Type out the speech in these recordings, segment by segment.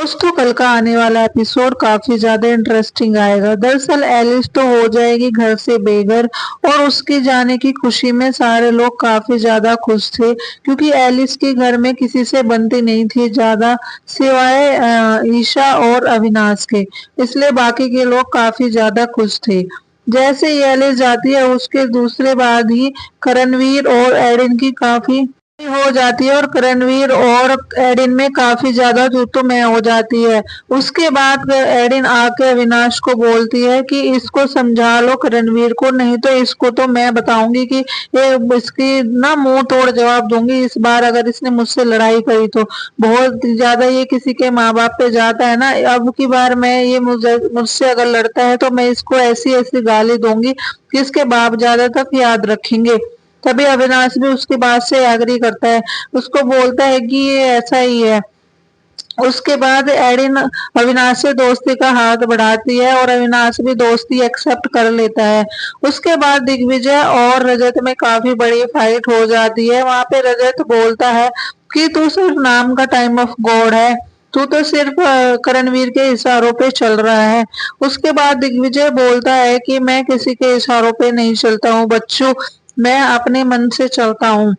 दोस्तों कल का आने वाला एपिसोड काफी ज्यादा इंटरेस्टिंग आएगा। दरअसल एलिस तो हो जाएगी घर से बेघर और उसके जाने की खुशी में सारे लोग काफी ज्यादा खुश थे, क्योंकि एलिस के घर में किसी से बनती नहीं थी ज्यादा, सिवाय ईशा और अविनाश के। इसलिए बाकी के लोग काफी ज्यादा खुश थे। जैसे ही एलिस जाती है उसके दूसरे बाद ही करणवीर और एडिन की काफी हो जाती है और करणवीर और एडिन में काफी ज्यादा तू तो मैं हो जाती है। उसके बाद एडिन आके अविनाश को बोलती है कि इसको समझा लो करणवीर को, नहीं तो इसको तो मैं बताऊंगी कि ये इसकी ना मुंह तोड़ जवाब दूंगी इस बार अगर इसने मुझसे लड़ाई करी तो। बहुत ज्यादा ये किसी के माँ बाप पे जाता है ना, अब की बार मैं ये मुझसे अगर लड़ता है तो मैं इसको ऐसी ऐसी गाली दूंगी कि इसके बाप ज्यादा तक याद रखेंगे। तभी अविनाश भी उसकी बात से एग्री करता है, उसको बोलता है कि ये ऐसा ही है। उसके बाद एडिन अविनाश से दोस्ती का हाथ बढ़ाती है और अविनाश भी दोस्ती एक्सेप्ट कर लेता है। उसके बाद दिग्विजय और रजत में काफी बड़ी फाइट हो जाती है। वहां पे रजत बोलता है कि तू सिर्फ नाम का टाइम ऑफ गॉड है, तू तो सिर्फ करणवीर के इशारों पे चल रहा है। उसके बाद दिग्विजय बोलता है कि मैं किसी के इशारों पे नहीं चलता हूँ बच्चू, मैं अपने मन से चलता हूँ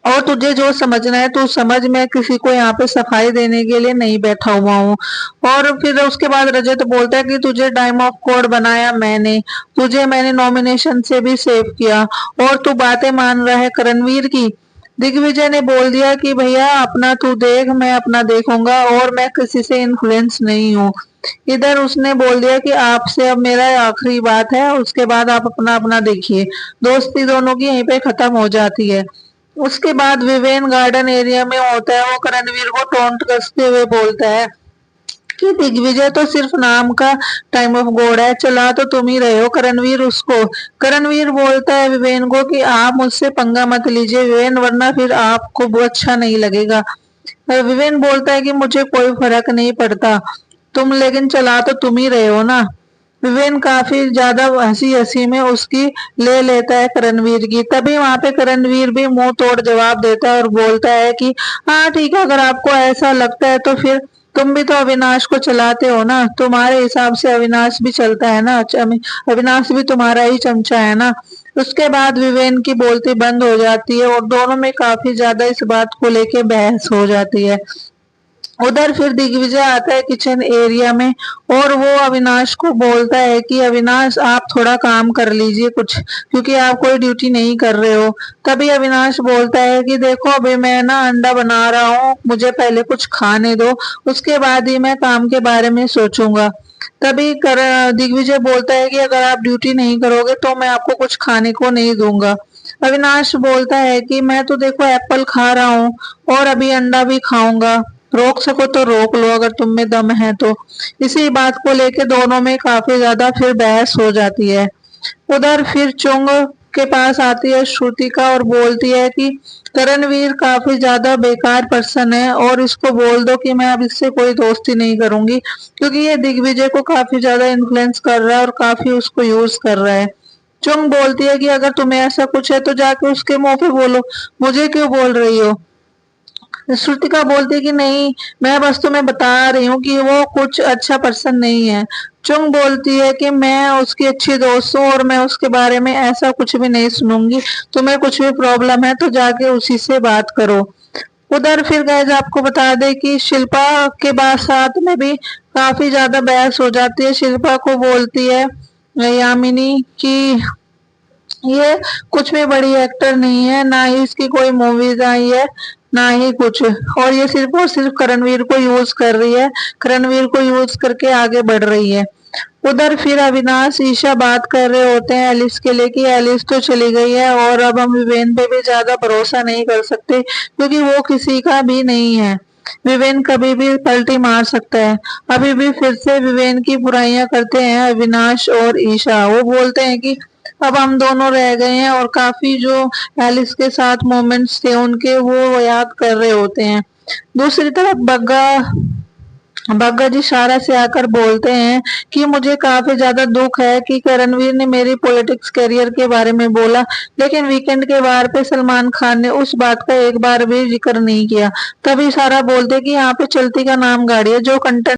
और तुझे जो समझना है तू समझ, मैं किसी को यहाँ पे सफाई देने के लिए नहीं बैठा हुआ हूँ। और फिर उसके बाद रजत बोलता है कि तुझे टाइम ऑफ कोड बनाया मैंने, तुझे मैंने नॉमिनेशन से भी सेव किया और तू बातें मान रहा है करणवीर की। दिग्विजय ने बोल दिया कि भैया अपना तू देख, मैं अपना देखूंगा और मैं किसी से इन्फ्लुएंस नहीं हूँ। इधर उसने बोल दिया कि आपसे अब मेरा आखिरी बात है, उसके बाद आप अपना अपना देखिए। दोस्ती दोनों की यहीं पे खत्म हो जाती है। उसके बाद विवेन गार्डन एरिया में होता है, वो करणवीर को टोंट कसते हुए बोलता है कि दिग्विजय तो सिर्फ नाम का टाइम ऑफ गॉड है, चला तो तुम ही रहे हो करणवीर उसको। करणवीर बोलता है विवेन को कि आप मुझसे पंगा मत लीजिए विवेन, वरना फिर आपको वो अच्छा नहीं लगेगा। विवेन बोलता है कि मुझे कोई फर्क नहीं पड़ता, तुम लेकिन चला तो तुम ही रहे हो ना। विवेन काफी ज्यादा हंसी हंसी में उसकी ले लेता है करणवीर की। तभी वहां पे करणवीर भी मुंह तोड़ जवाब देता है और बोलता है कि हाँ ठीक है, अगर आपको ऐसा लगता है तो फिर तुम भी तो अविनाश को चलाते हो ना, तुम्हारे हिसाब से अविनाश भी चलता है ना, अविनाश भी तुम्हारा ही चमचा है ना। उसके बाद विवेन की बोलती बंद हो जाती है और दोनों में काफी ज्यादा इस बात को लेके बहस हो जाती है। उधर फिर दिग्विजय आता है किचन एरिया में और वो अविनाश को बोलता है कि अविनाश आप थोड़ा काम कर लीजिए कुछ, क्योंकि आप कोई ड्यूटी नहीं कर रहे हो। तभी अविनाश बोलता है कि देखो अभी मैं ना अंडा बना रहा हूँ, मुझे पहले कुछ खाने दो, उसके बाद ही मैं काम के बारे में सोचूंगा। तभी कर दिग्विजय बोलता है कि अगर आप ड्यूटी नहीं करोगे तो मैं आपको कुछ खाने को नहीं दूंगा। अविनाश बोलता है कि मैं तो देखो एप्पल खा रहा हूँ और अभी अंडा भी खाऊंगा, रोक सको तो रोक लो अगर तुम में दम है तो। इसी बात को लेके दोनों में काफी ज्यादा फिर बहस हो जाती है। उधर फिर चुंग के पास आती है श्रुतिका और बोलती है कि करणवीर काफी ज्यादा बेकार पर्सन है और इसको बोल दो कि मैं अब इससे कोई दोस्ती नहीं करूंगी, क्योंकि ये दिग्विजय को काफी ज्यादा इन्फ्लुएंस कर रहा है और काफी उसको यूज कर रहा है। चुंग बोलती है कि अगर तुम्हें ऐसा कुछ है तो जाके उसके मुंह पे बोलो, मुझे क्यों बोल रही हो। श्रुतिका बोलती है कि नहीं, मैं बस तुम्हें बता रही हूँ कि वो कुछ अच्छा पर्सन नहीं है। चुंग बोलती है कि मैं उसकी अच्छी दोस्त हूँ और मैं उसके बारे में ऐसा कुछ भी नहीं सुनूंगी, तुम्हें कुछ भी प्रॉब्लम है तो जाके उसी से बात करो। उधर फिर गैज आपको बता दें कि शिल्पा के बाद साथ में भी काफी ज्यादा बहस हो जाती है। शिल्पा को बोलती है यामिनी कि ये कुछ भी बड़ी एक्टर नहीं है, ना ही इसकी कोई मूवीज आई है, ना ही कुछ, और सिर्फ करणवीर को यूज कर रही है, करणवीर को यूज करके आगे बढ़ रही है। उधर फिर अविनाश ईशा बात कर रहे होते हैं एलिस के लिए कि एलिस तो चली गई है और अब हम विवेन पे भी ज्यादा भरोसा नहीं कर सकते, क्योंकि वो किसी का भी नहीं है, विवेन कभी भी पलटी मार सकता है। अभी भी फिर से विवेन की बुराइयां करते हैं अविनाश और ईशा। वो बोलते हैं कि अब हम दोनों रह गए हैं और काफी जो एलिस के साथ मोमेंट्स थे उनके वो याद कर रहे होते हैं। दूसरी तरफ बग्गा बग्गा जी सारा से आकर बोलते हैं कि मुझे काफी ज्यादा दुख है कि करणवीर ने मेरी पॉलिटिक्स करियर के बारे में बोला, लेकिन वीकेंड के वार पे सलमान खान ने उस बात का एक बार भी जिक्र नहीं किया। तभी सारा बोलते कि यहाँ पे चलती का नाम गाड़ी है, जो कंटेंट